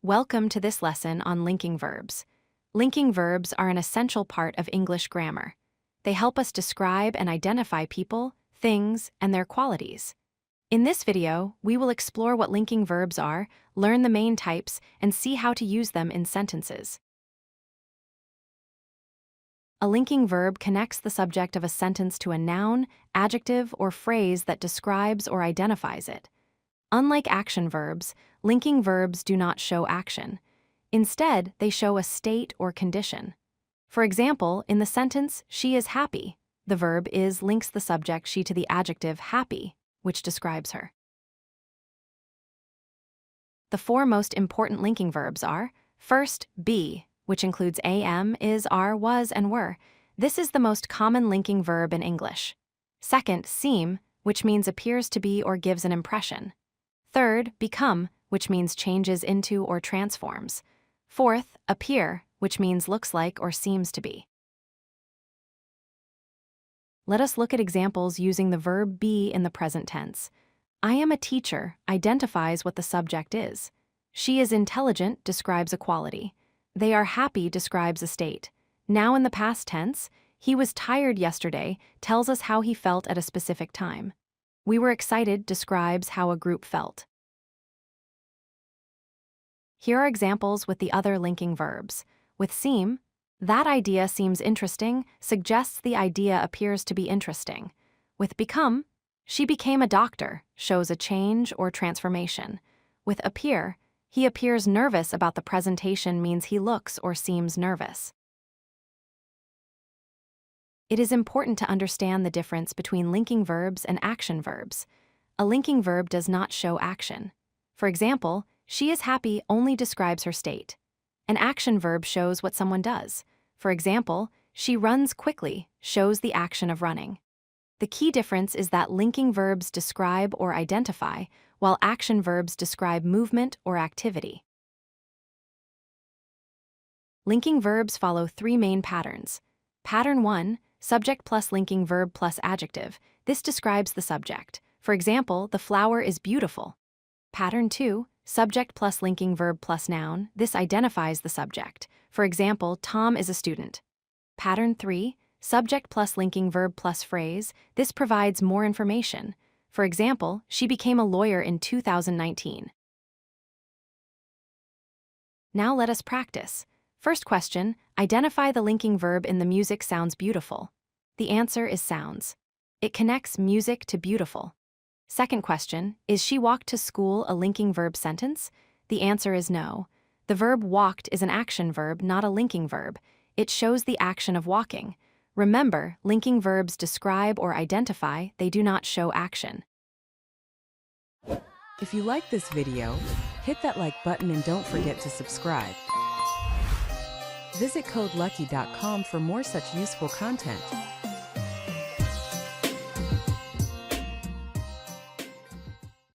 Welcome to this lesson on linking verbs. Linking verbs are an essential part of English grammar. They help us describe and identify people, things, and their qualities. In this video, we will explore what linking verbs are, learn the main types, and see how to use them in sentences. A linking verb connects the subject of a sentence to a noun, adjective, or phrase that describes or identifies it. Unlike action verbs, linking verbs do not show action. Instead, they show a state or condition. For example, in the sentence, "She is happy," the verb is links the subject she to the adjective happy, which describes her. The four most important linking verbs are, first, be, which includes am, is, are, was, and were. This is the most common linking verb in English. Second, seem, which means appears to be or gives an impression. Third, become, which means changes into or transforms. Fourth, appear, which means looks like or seems to be. Let us look at examples using the verb be in the present tense. I am a teacher identifies what the subject is. She is intelligent describes a quality. They are happy describes a state. Now in the past tense, he was tired yesterday tells us how he felt at a specific time. We were excited describes how a group felt. Here are examples with the other linking verbs. With seem, that idea seems interesting suggests the idea appears to be interesting. With become, she became a doctor shows a change or transformation. With appear, he appears nervous about the presentation means he looks or seems nervous. It is important to understand the difference between linking verbs and action verbs. A linking verb does not show action. For example, she is happy only describes her state. An action verb shows what someone does. For example, she runs quickly shows the action of running. The key difference is that linking verbs describe or identify, while action verbs describe movement or activity. Linking verbs follow three main patterns. Pattern 1, subject plus linking verb plus adjective. This describes the subject. For example, the flower is beautiful. Pattern 2, subject plus linking verb plus noun. This identifies the subject. For example, Tom is a student. Pattern 3, subject plus linking verb plus phrase. This provides more information. For example, she became a lawyer in 2019. Now let us practice. First question, identify the linking verb in the music sounds beautiful. The answer is sounds. It connects music to beautiful. Second question, is she walked to school a linking verb sentence? The answer is no. The verb walked is an action verb, not a linking verb. It shows the action of walking. Remember, linking verbs describe or identify, they do not show action. If you like this video, hit that like button and don't forget to subscribe. Visit codelucky.com for more such useful content.